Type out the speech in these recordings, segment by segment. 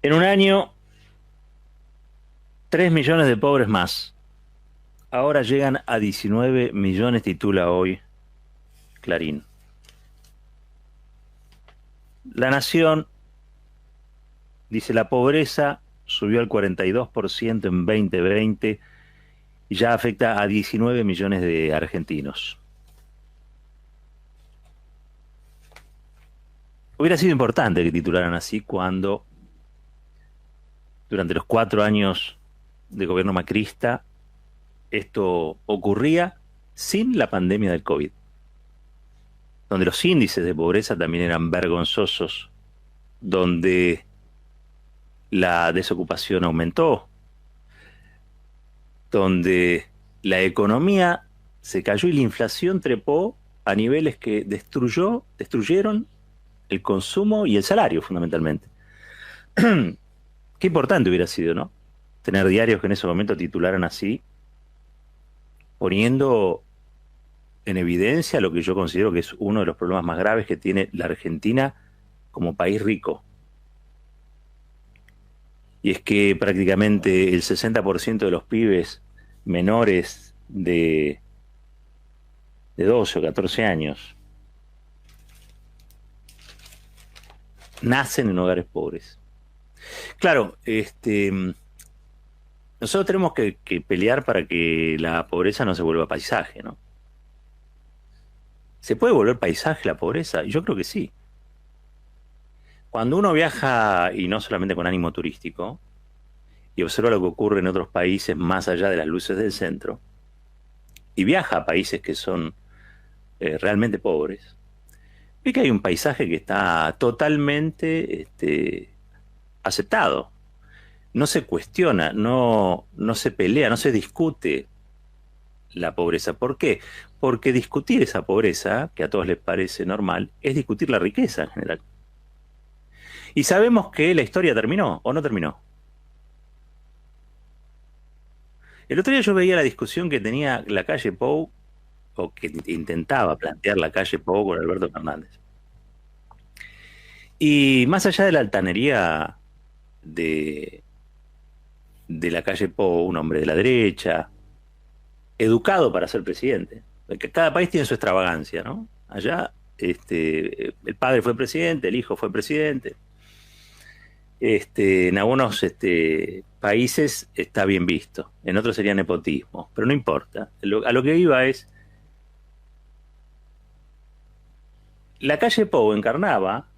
En un año, 3 millones de pobres más. Ahora llegan a 19 millones, titula hoy Clarín. La Nación dice la pobreza subió al 42% en 2020 y ya afecta a 19 millones de argentinos. Hubiera sido importante que titularan así cuando, durante los 4 años de gobierno macrista, esto ocurría sin la pandemia del COVID, donde los índices de pobreza también eran vergonzosos, donde la desocupación aumentó, donde la economía se cayó y la inflación trepó a niveles que destruyeron el consumo y el salario, fundamentalmente. Qué importante hubiera sido, ¿no? Tener diarios que en ese momento titularan así, poniendo en evidencia lo que yo considero que es uno de los problemas más graves que tiene la Argentina como país rico. Y es que prácticamente el 60% de los pibes menores de 12 o 14 años nacen en hogares pobres. Claro, nosotros tenemos que pelear para que la pobreza no se vuelva paisaje, ¿no? ¿Se puede volver paisaje la pobreza? Yo creo que sí. Cuando uno viaja, y no solamente con ánimo turístico, y observa lo que ocurre en otros países más allá de las luces del centro, y viaja a países que son realmente pobres, ve que hay un paisaje que está totalmente aceptado. No se cuestiona, no se pelea, no se discute la pobreza. ¿Por qué? Porque discutir esa pobreza, que a todos les parece normal, es discutir la riqueza en general. Y sabemos que la historia terminó o no terminó. El otro día yo veía la discusión que tenía la calle Pou, o que intentaba plantear la calle Pou con Alberto Fernández. Y más allá de la altanería de, de la calle Pou, un hombre de la derecha, educado para ser presidente, porque cada país tiene su extravagancia, ¿no? Allá el padre fue presidente, el hijo fue presidente. En algunos países está bien visto, en otros sería nepotismo, pero no importa. A lo que iba es, la calle Pou encarna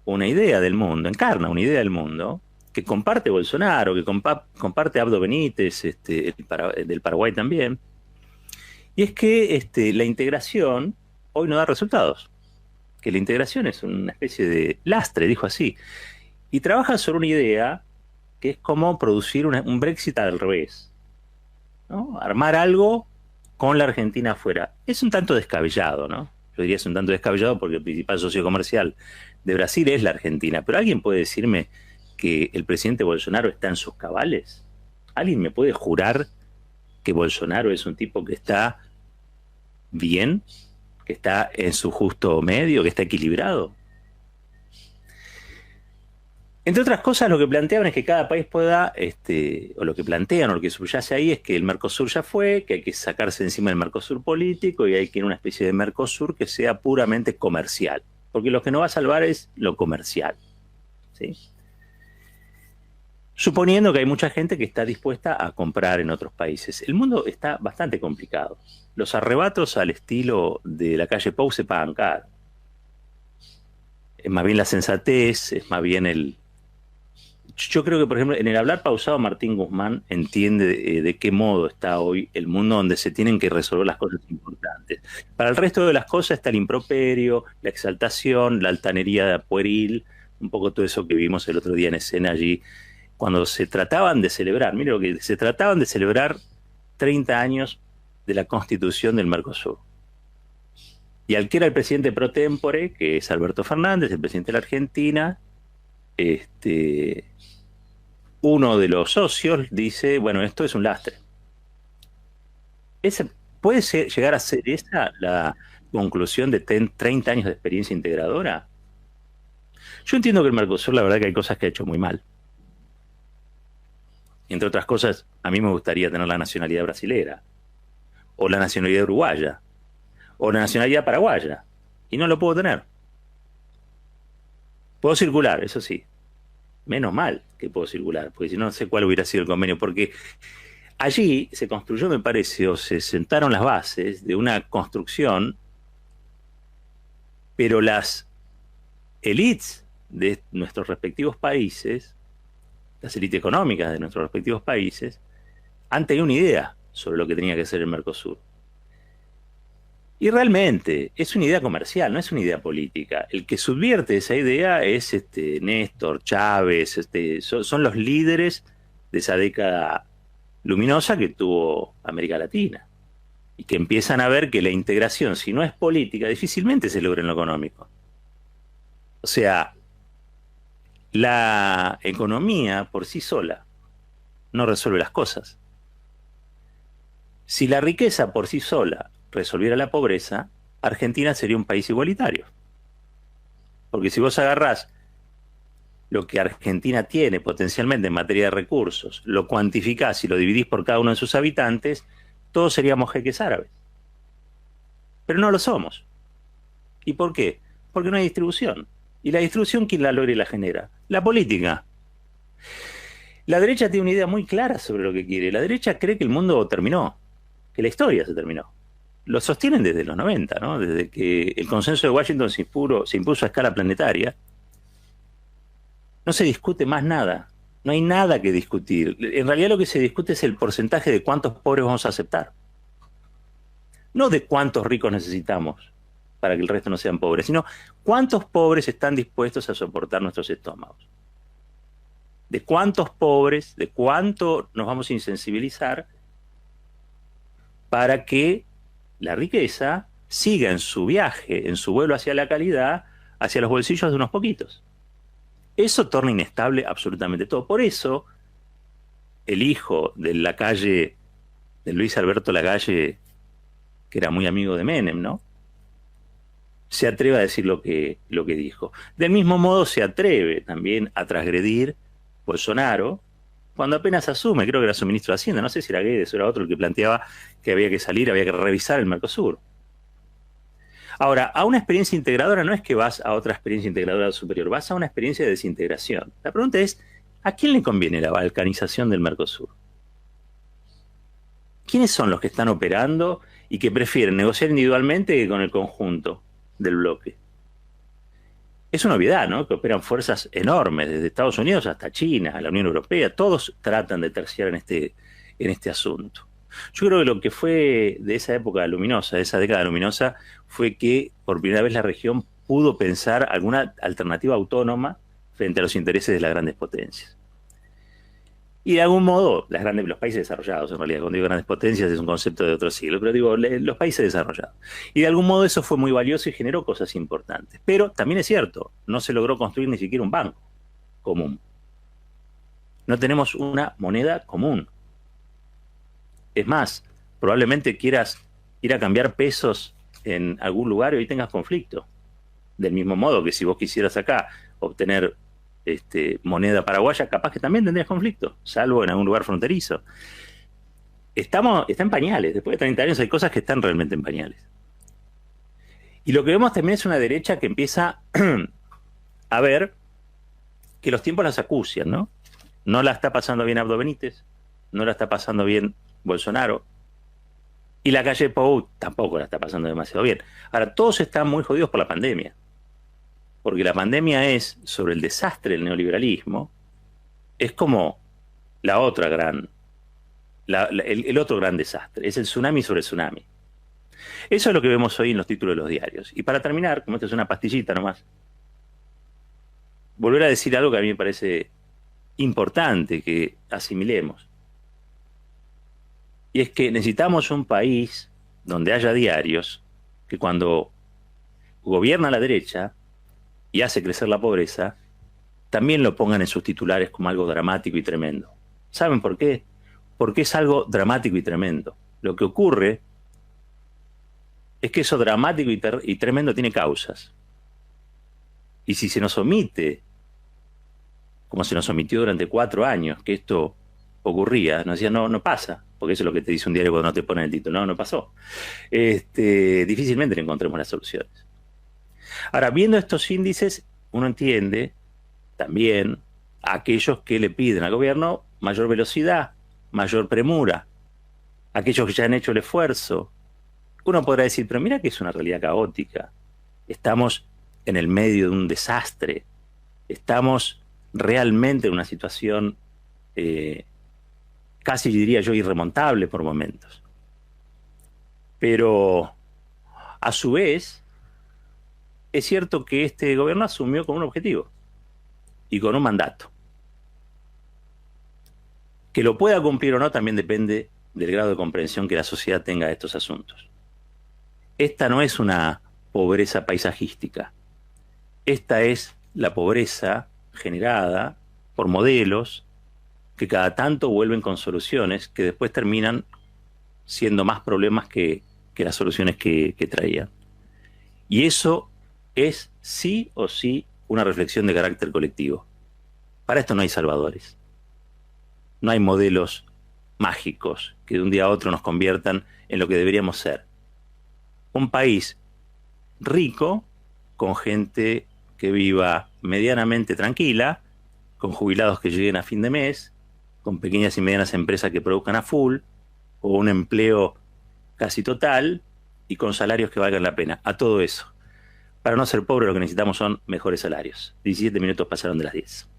una idea del mundo que comparte Bolsonaro, que comparte Abdo Benítez, del Paraguay también, y es que la integración hoy no da resultados, que la integración es una especie de lastre, dijo así, y trabaja sobre una idea que es como producir un Brexit al revés, ¿no? Armar algo con la Argentina afuera. Es un tanto descabellado, ¿no? Yo diría es un tanto descabellado porque el principal socio comercial de Brasil es la Argentina, pero ¿alguien puede decirme que el presidente Bolsonaro está en sus cabales? ¿Alguien me puede jurar que Bolsonaro es un tipo que está bien, que está en su justo medio, que está equilibrado? Entre otras cosas, lo que planteaban es que cada país pueda, o lo que plantean, o lo que subyace ahí, es que el Mercosur ya fue, que hay que sacarse encima del Mercosur político y hay que ir a una especie de Mercosur que sea puramente comercial. Porque lo que no va a salvar es lo comercial, ¿sí? Suponiendo que hay mucha gente que está dispuesta a comprar en otros países. El mundo está bastante complicado. Los arrebatos al estilo de la calle Pou se pagan caro. Es más bien la sensatez, es más bien el... Yo creo que, por ejemplo, en el hablar pausado, Martín Guzmán entiende de qué modo está hoy el mundo donde se tienen que resolver las cosas importantes. Para el resto de las cosas está el improperio, la exaltación, la altanería pueril, un poco todo eso que vimos el otro día en escena allí, cuando se trataban de celebrar, mire lo que se trataban de celebrar 30 años de la constitución del Mercosur. Y al que era el presidente pro tempore, que es Alberto Fernández, el presidente de la Argentina, uno de los socios dice, bueno, esto es un lastre. Ese, ¿puede llegar a ser esa la conclusión de 30 años de experiencia integradora? Yo entiendo que el Mercosur, la verdad que hay cosas que ha hecho muy mal. entre otras cosas, a mí me gustaría tener la nacionalidad brasilera, o la nacionalidad uruguaya, o la nacionalidad paraguaya, y no lo puedo tener. Puedo circular, eso sí. Menos mal que puedo circular, porque si no, no sé cuál hubiera sido el convenio, porque allí se construyó, me parece, o se sentaron las bases de una construcción, pero las élites de nuestros respectivos países, las élites económicas de nuestros respectivos países, han tenido una idea sobre lo que tenía que ser el Mercosur. Y realmente es una idea comercial, no es una idea política. El que subvierte esa idea es Néstor, Chávez, son los líderes de esa década luminosa que tuvo América Latina. Y que empiezan a ver que la integración, si no es política, difícilmente se logra en lo económico. O sea, la economía por sí sola no resuelve las cosas. Si la riqueza por sí sola resolviera la pobreza, Argentina sería un país igualitario. Porque si vos agarrás lo que Argentina tiene potencialmente en materia de recursos, lo cuantificás y lo dividís por cada uno de sus habitantes, todos seríamos jeques árabes. Pero no lo somos. ¿Y por qué? Porque no hay distribución. ¿Y la distribución quién la logra y la genera? La política. La derecha tiene una idea muy clara sobre lo que quiere. La derecha cree que el mundo terminó, que la historia se terminó. Lo sostienen desde los 90, ¿no? Desde que el consenso de Washington se impuso a escala planetaria. No se discute más nada. No hay nada que discutir. En realidad lo que se discute es el porcentaje de cuántos pobres vamos a aceptar. No de cuántos ricos necesitamos para que el resto no sean pobres, sino cuántos pobres están dispuestos a soportar nuestros estómagos. De cuántos pobres, de cuánto nos vamos a insensibilizar para que la riqueza siga en su viaje, en su vuelo hacia la calidad, hacia los bolsillos de unos poquitos. Eso torna inestable absolutamente todo. Por eso, el hijo de Lacalle, de Luis Alberto Lacalle, que era muy amigo de Menem, ¿no?, se atreve a decir lo que dijo. Del mismo modo se atreve también a transgredir Bolsonaro cuando apenas asume, creo que era su ministro de Hacienda, no sé si era Guedes o era otro el que planteaba que había que salir, había que revisar el Mercosur. Ahora, a una experiencia integradora no es que vas a otra experiencia integradora superior, vas a una experiencia de desintegración. La pregunta es, ¿a quién le conviene la balcanización del Mercosur? ¿Quiénes son los que están operando y que prefieren negociar individualmente que con el conjunto del bloque? Es una obviedad, ¿no?, que operan fuerzas enormes, desde Estados Unidos hasta China, la Unión Europea, todos tratan de terciar en este asunto. Yo creo que lo que fue de esa época luminosa, de esa década luminosa, fue que por primera vez la región pudo pensar alguna alternativa autónoma frente a los intereses de las grandes potencias. Y de algún modo, los países desarrollados, en realidad, cuando digo grandes potencias es un concepto de otro siglo, pero digo, los países desarrollados. Y de algún modo eso fue muy valioso y generó cosas importantes. Pero también es cierto, no se logró construir ni siquiera un banco común. No tenemos una moneda común. Es más, probablemente quieras ir a cambiar pesos en algún lugar y hoy tengas conflicto. Del mismo modo que si vos quisieras acá obtener moneda paraguaya, capaz que también tendrías conflicto, salvo en algún lugar fronterizo. Está en pañales. Después de 30 años hay cosas que están realmente en pañales. Y lo que vemos también es una derecha que empieza a ver que los tiempos las acucian, ¿no? No la está pasando bien Abdo Benítez, no la está pasando bien Bolsonaro, y Lacalle Pou tampoco la está pasando demasiado bien. Ahora, todos están muy jodidos por la pandemia. Porque la pandemia es, sobre el desastre del neoliberalismo, es como la otra el otro gran desastre. Es el tsunami sobre el tsunami. Eso es lo que vemos hoy en los títulos de los diarios. Y para terminar, como esta es una pastillita nomás, volver a decir algo que a mí me parece importante que asimilemos. Y es que necesitamos un país donde haya diarios que cuando gobierna la derecha y hace crecer la pobreza, también lo pongan en sus titulares como algo dramático y tremendo. ¿Saben por qué? Porque es algo dramático y tremendo. Lo que ocurre es que eso dramático y tremendo tiene causas. Y si se nos omite, como se nos omitió durante 4 años, que esto ocurría, nos decían, no, no pasa, porque eso es lo que te dice un diario cuando no te ponen el título, no, no pasó. Difícilmente le encontremos las soluciones. Ahora, viendo estos índices, uno entiende también a aquellos que le piden al gobierno mayor velocidad, mayor premura, aquellos que ya han hecho el esfuerzo. Uno podrá decir, pero mira que es una realidad caótica. Estamos en el medio de un desastre. Estamos realmente en una situación casi diría yo irremontable por momentos. Pero a su vez, es cierto que este gobierno asumió con un objetivo y con un mandato. Que lo pueda cumplir o no también depende del grado de comprensión que la sociedad tenga de estos asuntos. Esta no es una pobreza paisajística. Esta es la pobreza generada por modelos que cada tanto vuelven con soluciones que después terminan siendo más problemas que las soluciones que traían. Y eso es sí o sí una reflexión de carácter colectivo. Para esto no hay salvadores. No hay modelos mágicos que de un día a otro nos conviertan en lo que deberíamos ser. Un país rico, con gente que viva medianamente tranquila, con jubilados que lleguen a fin de mes, con pequeñas y medianas empresas que produzcan a full, o un empleo casi total, y con salarios que valgan la pena. A todo eso. Para no ser pobre lo que necesitamos son mejores salarios. 17 minutos pasaron de las 10.